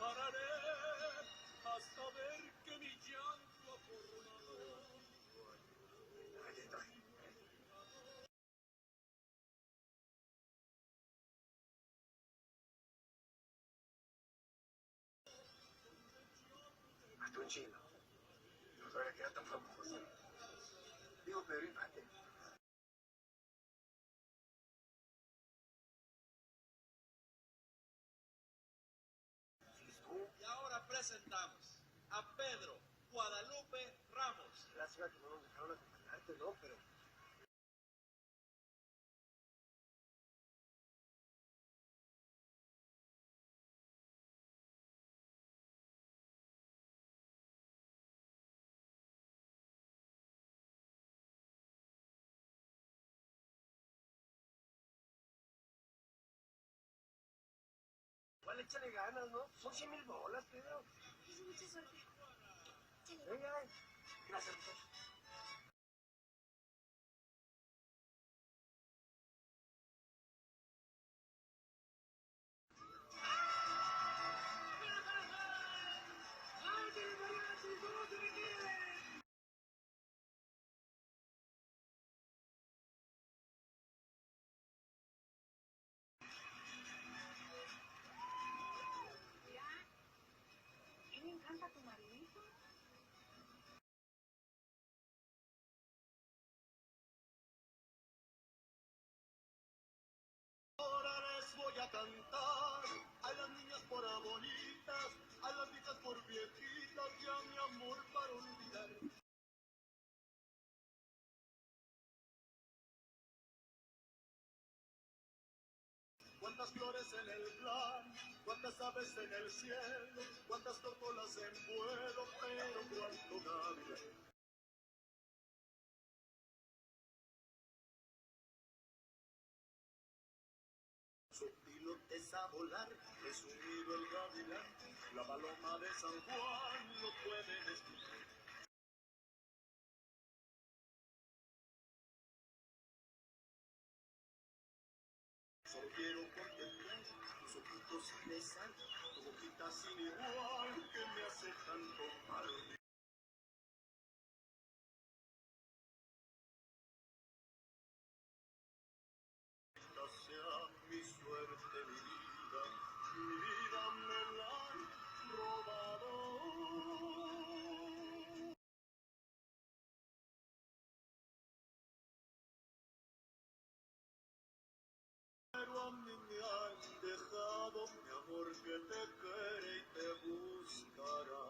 pararé hasta ver que mi llanto acorraló. Aquí estoy. Hasta un chino. No sabía que era tan famoso. Digo, Pedro Infante. Y ahora presentamos a Pedro Guadalupe Ramos. Lástima que no nos dejaron acompañarte, ¿no? Pero igual échale ganas, ¿no? Son 100,000 bolas, Pedro. Es mucha suerte. Échale. Venga, gracias, muchachos. Mira, ¿qué le encanta tu marinito? Ahora les voy a cantar a las niñas por bonitas, a las viejas por viejitas, y a mi amor para olvidar. Cuántas flores en el plan, cuántas aves en el cielo, cuántas tortolas en vuelo, pero cuánto gavilán. Su pilotes a volar, resumido el gavilán, la paloma de San Juan no puede explicar. Solo quiero contemplar tus ojitos sin besar, tu boquita sin igual que me hace tanto mal. Esta sea mi suerte, mi vida me la han robado. Pero a mí me han dejado, mi amor que te quiere y te buscará.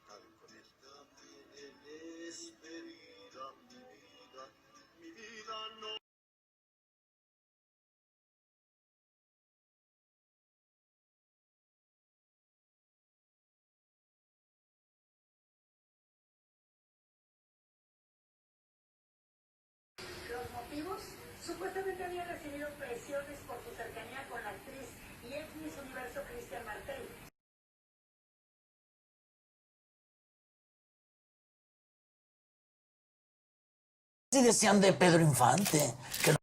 Tan con esta mi despedida, mi vida no. Los motivos, supuestamente había recibido presiones por su cercanía con la actriz y ex Miss Universo Cristian Martel. Sí decían de Pedro Infante, que no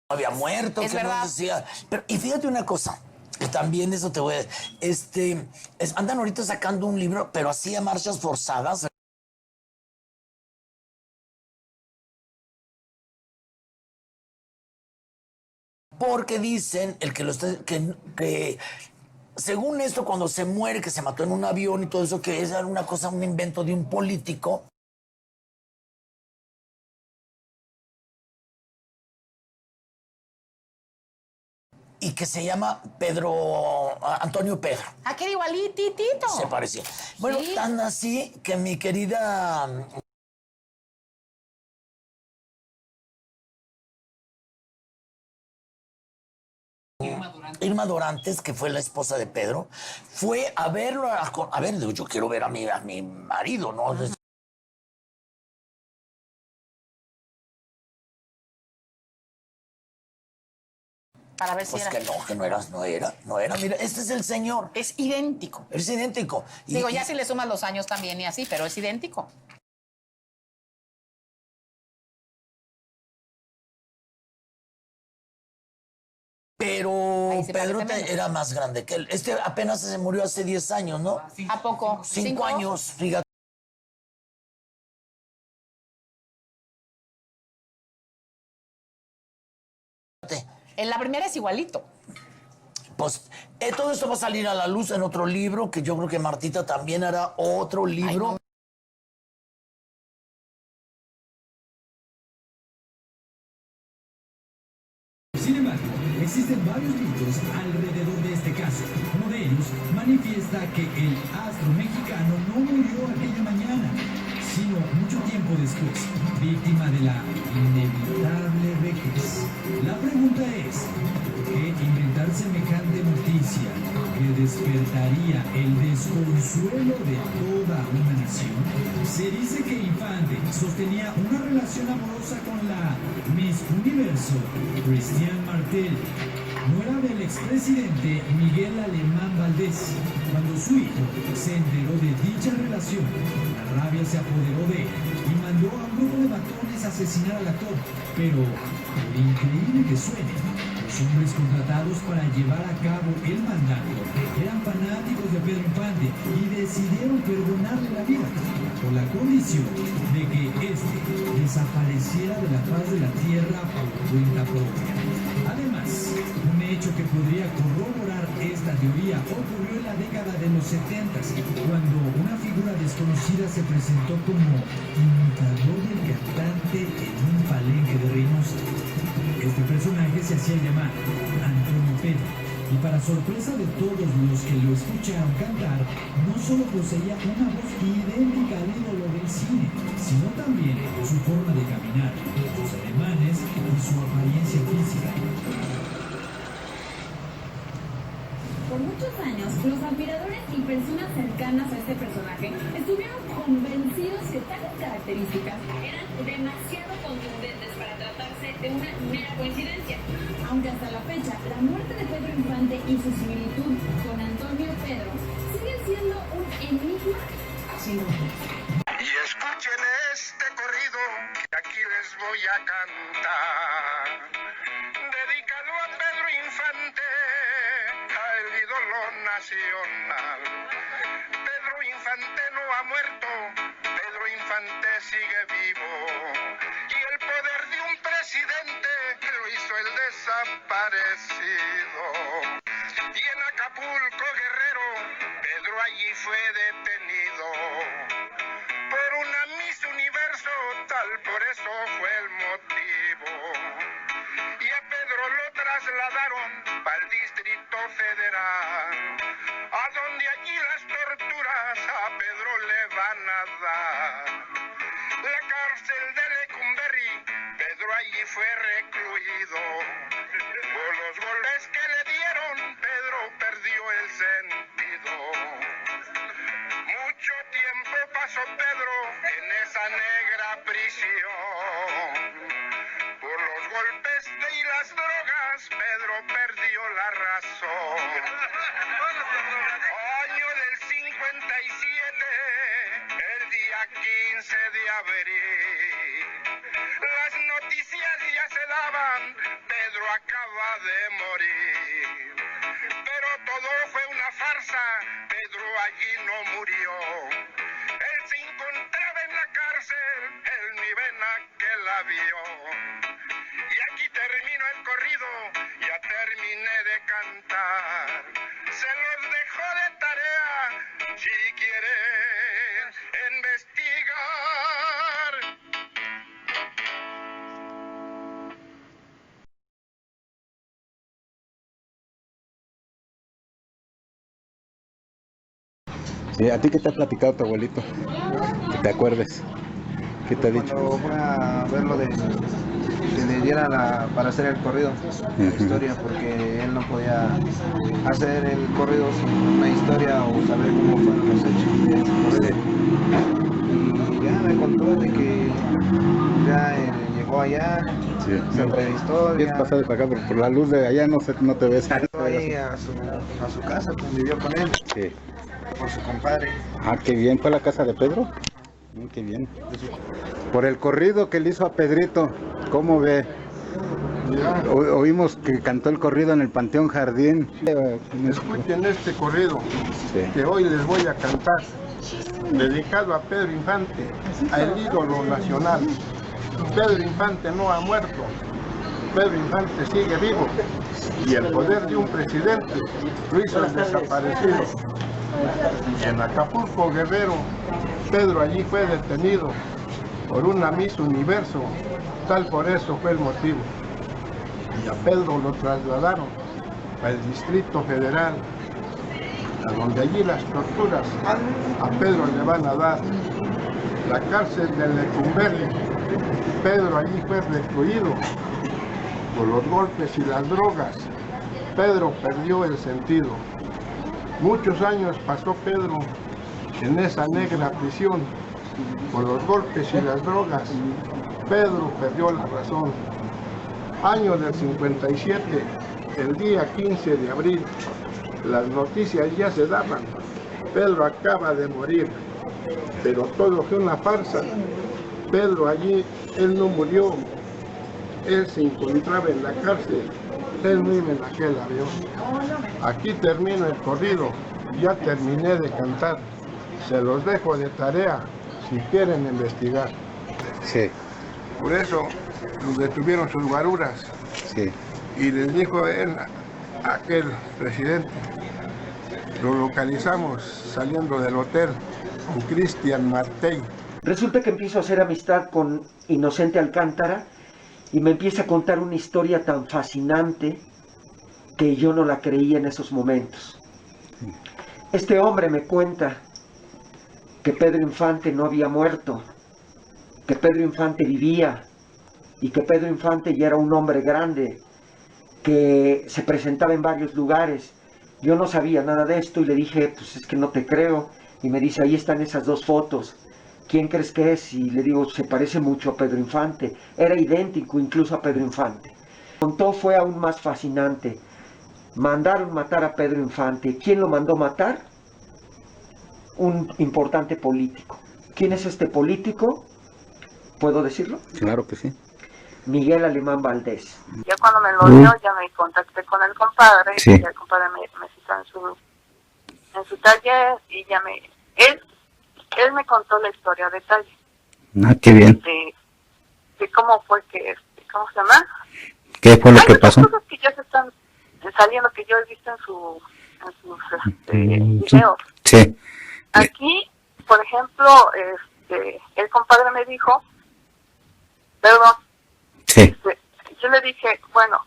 había muerto, Es que no verdad. decía. Pero, y fíjate una cosa, que también eso te voy a decir. Andan ahorita sacando un libro, pero así a marchas forzadas. Porque dicen el que lo está, que según esto, cuando se muere, que se mató en un avión y todo eso, que es una cosa, un invento de un político. Y que se llama Antonio Pedro. Ah, que era igualititito. Se parecía. Bueno, Sí. tan así que mi querida Irma Dorantes, que fue la esposa de Pedro, fue a verlo, a ver, yo quiero ver a mi marido, ¿no? Para ver si Pues era. que no era. Mira, este es el señor. Es idéntico. Es idéntico. Digo, ya si le sumas los años también y así, pero es idéntico. Pero Ahí se Pedro parece menos. era más grande que él. Este apenas se murió hace 10 años, ¿no? ¿A poco? 5 años, fíjate. En la primera es igualito. Pues todo esto va a salir a la luz en otro libro, que yo creo que Martita también hará otro libro. no. Sin embargo, existen varios mitos alrededor de este caso. Uno de ellos manifiesta que el astro mexicano no murió aquella mañana, sino mucho tiempo después, víctima de la inevitable vejez. La pregunta es, ¿por qué inventar semejante noticia que despertaría el desconsuelo de toda una nación? Se dice que Infante sostenía una relación amorosa con la Miss Universo, Cristian Martel, nuera del expresidente Miguel Alemán Valdés. Cuando su hijo se enteró de dicha relación, la rabia se apoderó de él y mandó a un grupo de matones a asesinar al actor. Pero, por increíble que suene, los hombres contratados para llevar a cabo el mandato eran fanáticos de Pedro Infante y decidieron perdonarle la vida, por la condición de que éste desapareciera de la faz de la tierra por cuenta propia. Además, un hecho que podría corroborar esta teoría ocurrió en la década de los 70, cuando una figura desconocida se presentó como imitador del cantante en un palenque de Reynosa. Este personaje se hacía llamar Antonio Pedro, y para sorpresa de todos los que lo escucharon cantar, no solo poseía una voz idéntica al ídolo del cine, sino también su forma de caminar, sus ademanes y su apariencia física. Por muchos años, los admiradores y personas cercanas a este personaje estuvieron convencidos que tales características eran demasiado contundentes para tratarse de una mera coincidencia. Aunque hasta la fecha, la muerte de Pedro Infante y su similitud con Antonio Pedro siguen siendo un enigma sin respuesta. Y escuchen este corrido que aquí les voy a cantar, dedicado a Pedro Infante, al ídolo nacional. Pedro Infante no ha muerto, Pedro Infante sigue vivo, y el poder de un presidente lo hizo el desaparecido. Y en Acapulco, Guerrero, Pedro allí fue detenido por una Miss Universo, tal por eso fue el motivo. Y a Pedro lo trasladaron para el Distrito Federal, a donde allí las torturas a Pedro le van a dar. La cárcel de Lecumberri, Pedro allí fue recluido. Por los golpes que le dieron, Pedro perdió el sentido. Mucho tiempo pasó Pedro en esa negra prisión. Por los golpes y las drogas, Pedro perdió la razón. Año del 57, el día 15 de abril. Las noticias ya se daban, Pedro acaba de morir. Pero todo fue una farsa, Pedro allí no murió. Él se encontraba en la cárcel, él ni ven a que la vio. Y aquí termino el corrido, ya terminé de cantar. Se los dejo de tarea, si quieren investigar. ¿A ti qué te ha platicado tu abuelito? Que te acuerdes. ¿Qué te ha dicho? Cuando fue a verlo de que le diera para hacer el corrido, la historia, porque él no podía hacer el corrido sin una historia o saber cómo fueron los hechos de ese corrido. Y ya me contó de que ya llegó allá, Sí. se entrevistó. ¿Quieres ya pasar para acá? Por la luz de allá no te ves. fue ahí a su casa, convivió con él, Sí. con su compadre. Ah, qué bien. ¿Fue la casa de Pedro? Qué bien. Por el corrido que le hizo a Pedrito, ¿cómo ve? Oímos que cantó el corrido en el Panteón Jardín. Escuchen este corrido que hoy les voy a cantar, dedicado a Pedro Infante, al ídolo nacional. Pedro Infante no ha muerto, Pedro Infante sigue vivo, y el poder de un presidente lo hizo desaparecido. En Acapulco, Guerrero, Pedro allí fue detenido por una Miss Universo, tal por eso fue el motivo. Y a Pedro lo trasladaron al Distrito Federal, a donde allí las torturas a Pedro le van a dar. La cárcel de Lecumberri, Pedro allí fue recluido por los golpes y las drogas. Pedro perdió el sentido. Muchos años pasó Pedro en esa negra prisión. Por los golpes y las drogas, Pedro perdió la razón. Año del 57, el día 15 de abril, las noticias ya se daban. Pedro acaba de morir, pero todo fue una farsa. Pedro allí, él no murió, él se encontraba en la cárcel, él no iba en aquel avión. Aquí termino el corrido, ya terminé de cantar, se los dejo de tarea si quieren investigar. Sí. Por eso los detuvieron sus guaruras. Sí. Y les dijo él, aquel presidente, lo localizamos saliendo del hotel con Cristian Martell. Resulta que empiezo a hacer amistad con Inocente Alcántara y me empieza a contar una historia tan fascinante que yo no la creía en esos momentos. Este hombre me cuenta que Pedro Infante no había muerto, que Pedro Infante vivía y que Pedro Infante ya era un hombre grande, que se presentaba en varios lugares. Yo no sabía nada de esto y le dije, pues es que no te creo. Y me dice, ahí están esas dos fotos. ¿Quién crees que es? Y le digo, se parece mucho a Pedro Infante. Era idéntico incluso a Pedro Infante. Contó fue aún más fascinante. Mandaron matar a Pedro Infante. ¿Quién lo mandó matar? Un importante político. ¿Quién es este político? ¿Puedo decirlo? Claro que sí. Miguel Alemán Valdés. Ya cuando me lo dio, ya me contacté con el compadre, Sí. y el compadre me citó en su taller, y ya él me contó la historia a detalle. Ah, qué bien. De cómo fue que, ¿cómo se llama? ¿Qué fue lo Hay que muchas pasó? cosas que ya se están saliendo, que yo he visto en sus videos. Sí. Aquí, por ejemplo, el compadre me dijo, perdón, Sí. yo le dije, bueno,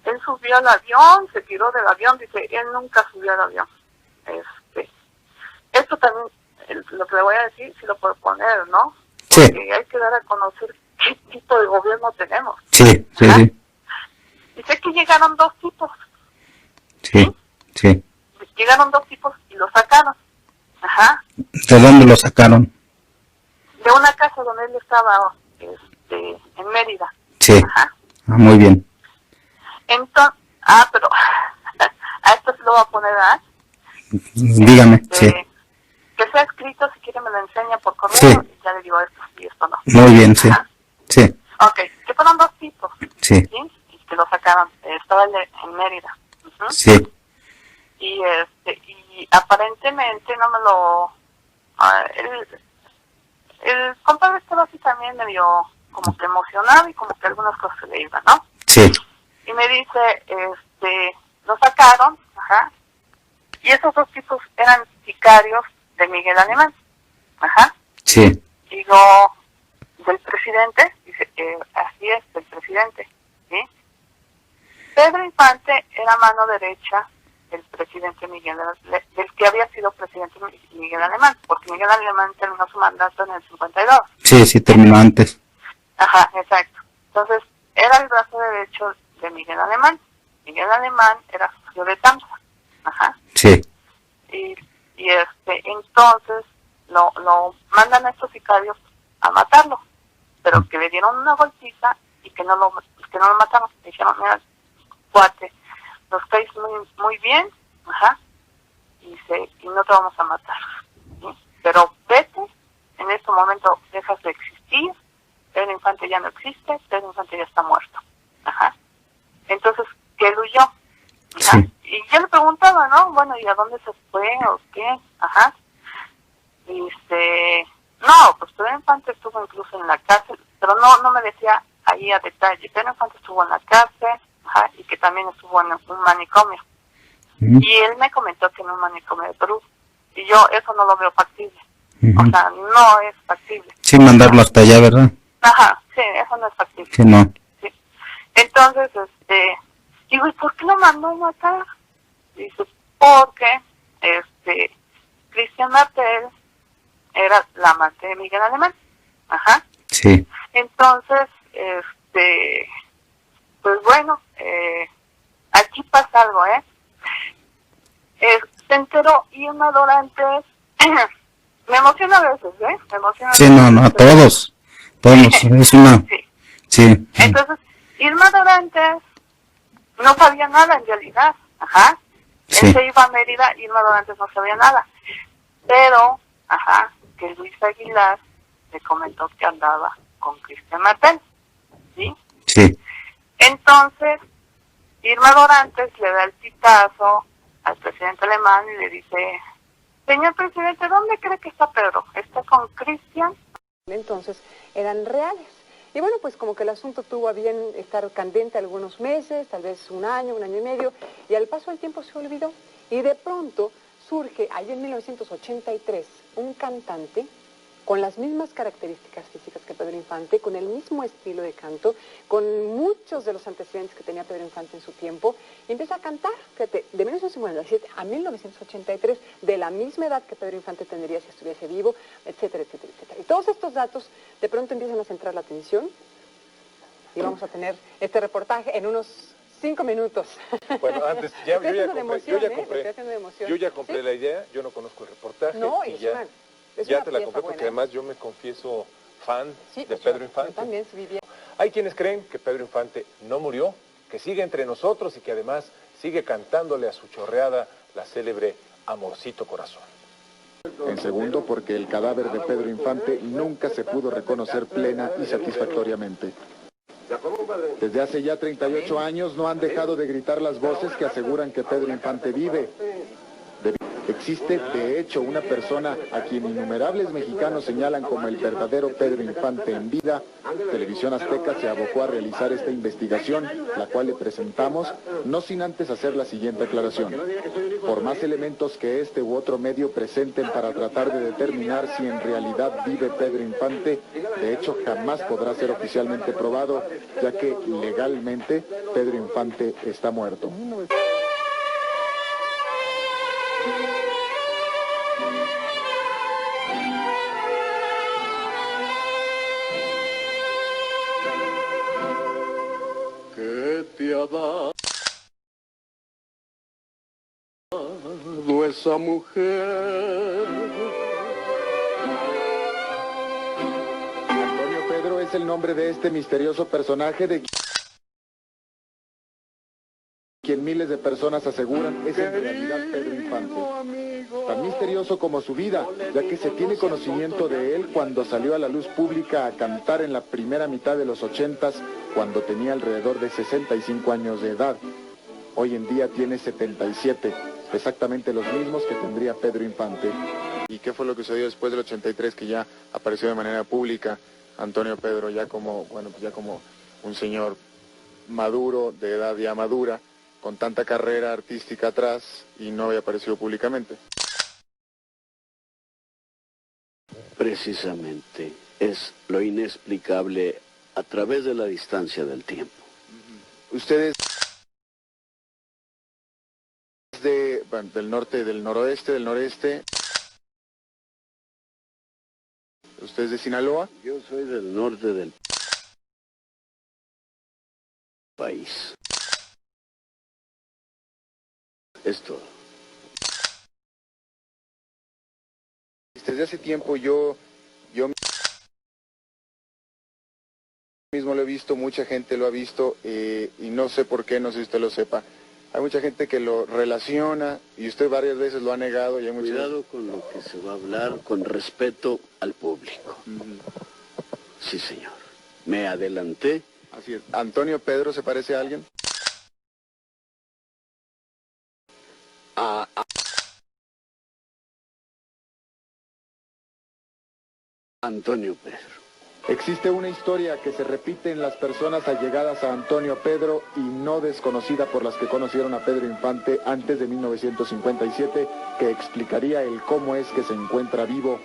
él subió al avión, se tiró del avión, dice, él nunca subió al avión. Esto también, lo que le voy a decir, si lo puedo poner, ¿no? Sí. Porque hay que dar a conocer qué tipo de gobierno tenemos. Sí, sí, sí. Dice que llegaron dos tipos. Sí, sí. Llegaron dos tipos y lo sacaron. Ajá. ¿De dónde lo sacaron? De una casa donde él estaba, en Mérida. Sí. Ajá. Ah, muy bien. Entonces, pero a esto se lo voy a poner, ¿ah? Dígame, sí. Que sea escrito, si quiere me lo enseña por correo, Sí. y ya le digo esto y esto no. Muy bien, sí. Ajá. Sí, Ok, que fueron dos tipos, sí, y que lo sacaron, estaba en Mérida. Ujú. sí. Y aparentemente no me lo... el compadre estaba así también medio como que emocionado y como que algunas cosas se le iban, ¿no? Sí. Y me dice, lo sacaron, ajá, y esos dos tipos eran sicarios de Miguel Alemán, ajá. Sí. Digo, del presidente, dice, así es, del presidente, ¿sí? Pedro Infante era mano derecha del presidente del que había sido presidente Miguel Alemán, porque Miguel Alemán terminó su mandato en el 52. Sí, sí, terminó antes. Ajá, exacto. Entonces, era el brazo derecho de Miguel Alemán. Miguel Alemán era socio de TAMSA. Ajá. Sí. Y entonces lo mandan a estos sicarios a matarlo. pero que le dieron una golpiza y que no lo mataron. Le dijeron, mira, cuate, nos caes muy bien, ajá, y no te vamos a matar, ¿sí? Pero vete, en este momento dejas de existir, Pedro Infante ya no existe, Pedro Infante ya está muerto, ajá. Entonces, que él huyó, ajá. Sí. Y yo le preguntaba, ¿no? Bueno, ¿y a dónde se fue o qué? Ajá. No, pues Pedro Infante estuvo incluso en la cárcel, pero no me decía ahí a detalle. Pedro Infante estuvo en la cárcel, ajá, y que también estuvo en un manicomio. Y él me comentó que en un manicomio de Perú. Y yo eso no lo veo factible. O sea, no es factible. Sí, mandarlo hasta allá, ¿verdad? Ajá, sí, eso no es factible. Sí, no. Sí. Entonces, digo, ¿y por qué lo mandó a matar? Dice, porque, Cristian Martel era la amante de Miguel Alemán. Ajá. Sí. Entonces, pues bueno, aquí pasa algo, se enteró Irma Dorantes, me emociona a veces, me emociona. Sí, no, a todos es una... Sí. Entonces, Irma Dorantes no sabía nada en realidad, ajá. Sí. Él se iba a Mérida, Irma Dorantes no sabía nada, pero, ajá, que Luis Aguilar le comentó que andaba con Cristian Martel, ¿sí? Sí. Entonces, Irma Dorantes le da el pitazo al presidente alemán y le dice, señor presidente, ¿dónde cree que está Pedro? ¿Está con Cristian? Entonces, eran reales. Y bueno, pues como que el asunto tuvo a bien estar candente algunos meses, tal vez un año y medio, y al paso del tiempo se olvidó. Y de pronto surge, ahí en 1983, un cantante con las mismas características físicas que Pedro Infante, con el mismo estilo de canto, con muchos de los antecedentes que tenía Pedro Infante en su tiempo, y empieza a cantar, fíjate, de 1957 a 1983, de la misma edad que Pedro Infante tendría si estuviese vivo, etcétera, etcétera, etcétera. Y todos estos datos de pronto empiezan a centrar la atención, y vamos a tener este reportaje en unos 5 minutos. Bueno, antes, yo ya compré la idea, yo no conozco el reportaje. No, y ya te la compré porque además yo me confieso fan de Pedro Infante. Yo también vivía. Hay quienes creen que Pedro Infante no murió, que sigue entre nosotros y que además sigue cantándole a su chorreada la célebre Amorcito Corazón. En segundo, porque el cadáver de Pedro Infante nunca se pudo reconocer plena y satisfactoriamente. Desde hace ya 38 años no han dejado de gritar las voces que aseguran que Pedro Infante vive. Existe, de hecho, una persona a quien innumerables mexicanos señalan como el verdadero Pedro Infante en vida. Televisión Azteca se abocó a realizar esta investigación, la cual le presentamos, no sin antes hacer la siguiente aclaración. Por más elementos que este u otro medio presenten para tratar de determinar si en realidad vive Pedro Infante, de hecho jamás podrá ser oficialmente probado, ya que legalmente Pedro Infante está muerto. ¿Qué te ha dado esa mujer? Antonio Pedro es el nombre de este misterioso personaje de quien miles de personas aseguran es en realidad Pedro Infante. Tan misterioso como su vida, ya que se tiene conocimiento de él cuando salió a la luz pública a cantar en la primera mitad de los 80s, cuando tenía alrededor de 65 años de edad. Hoy en día tiene 77, exactamente los mismos que tendría Pedro Infante. ¿Y qué fue lo que sucedió después del 83, que ya apareció de manera pública Antonio Pedro, ya como, bueno, pues ya como un señor maduro, de edad ya madura, con tanta carrera artística atrás y no había aparecido públicamente? Precisamente, es lo inexplicable a través de la distancia del tiempo. Ustedes del norte, del noroeste, del noreste. ¿Usted es de Sinaloa? Yo soy del norte del país. Es todo. Desde hace tiempo yo Mismo lo he visto, mucha gente lo ha visto y no sé por qué, no sé si usted lo sepa. Hay mucha gente que lo relaciona y usted varias veces lo ha negado. Y hay Cuidado con lo que se va a hablar, con respeto al público. Sí, señor. Me adelanté. Así es. ¿Antonio Pedro se parece a alguien? Antonio Pedro. Existe una historia que se repite en las personas allegadas a Antonio Pedro y no desconocida por las que conocieron a Pedro Infante antes de 1957, que explicaría el cómo es que se encuentra vivo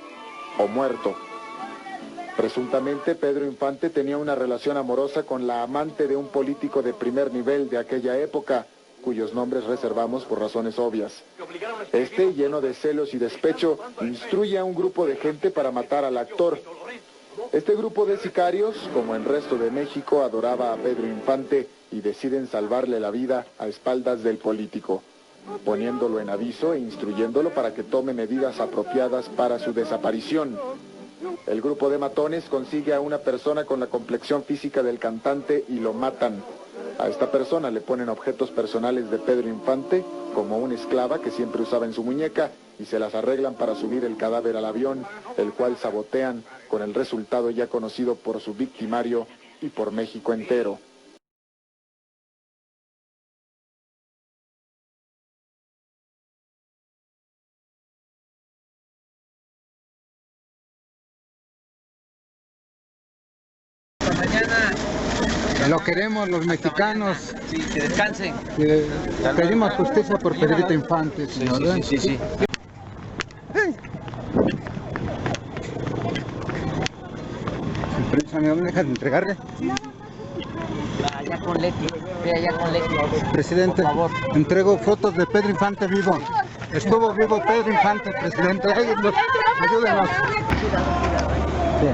o muerto. Presuntamente, Pedro Infante tenía una relación amorosa con la amante de un político de primer nivel de aquella época, cuyos nombres reservamos por razones obvias. Este, lleno de celos y despecho, instruye a un grupo de gente para matar al actor. Este grupo de sicarios, como el resto de México, adoraba a Pedro Infante y deciden salvarle la vida a espaldas del político, poniéndolo en aviso e instruyéndolo para que tome medidas apropiadas para su desaparición. El grupo de matones consigue a una persona con la complexión física del cantante y lo matan. A esta persona le ponen objetos personales de Pedro Infante, como una esclava que siempre usaba en su muñeca, y se las arreglan para subir el cadáver al avión, el cual sabotean, con el resultado ya conocido por su victimario y por México entero. Lo queremos los mexicanos. Sí, que descansen. Pedimos justicia por Pedrito Infante, señor. Sí. ¿Me dejas de entregarle? Allá con Leti. Allá con Leti. Presidente, por favor. Entrego fotos de Pedro Infante vivo. Estuvo vivo Pedro Infante, presidente. Ayúdenos. Sí.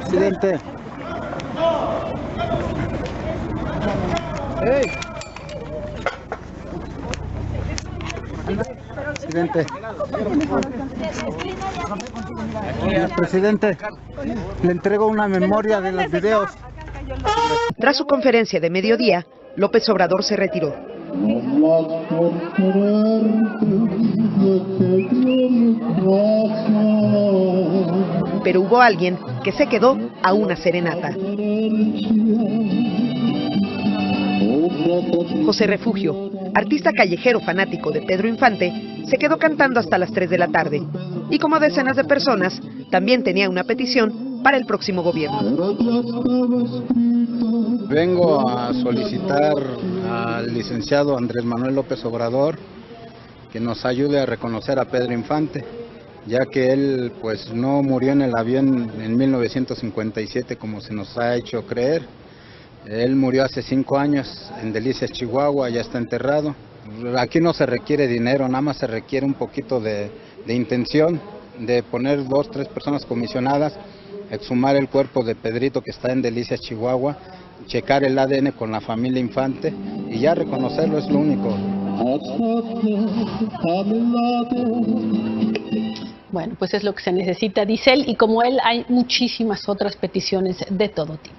Presidente. ¡Hey! Presidente. Presidente, le entrego una memoria de los videos. Tras su conferencia de mediodía, López Obrador se retiró. Pero hubo alguien que se quedó a una serenata. José Refugio, artista callejero fanático de Pedro Infante, se quedó cantando hasta las 3 de la tarde. Y como decenas de personas, también tenía una petición para el próximo gobierno. Vengo a solicitar al licenciado Andrés Manuel López Obrador que nos ayude a reconocer a Pedro Infante, ya que él pues no murió en el avión en 1957 como se nos ha hecho creer. Él murió hace 5 años en Delicias, Chihuahua, ya está enterrado. Aquí no se requiere dinero, nada más se requiere un poquito de intención, de poner 2 o 3 personas comisionadas, exhumar el cuerpo de Pedrito que está en Delicias, Chihuahua, checar el ADN con la familia Infante y ya reconocerlo es lo único. Bueno, pues es lo que se necesita, dice él, y como él hay muchísimas otras peticiones de todo tipo.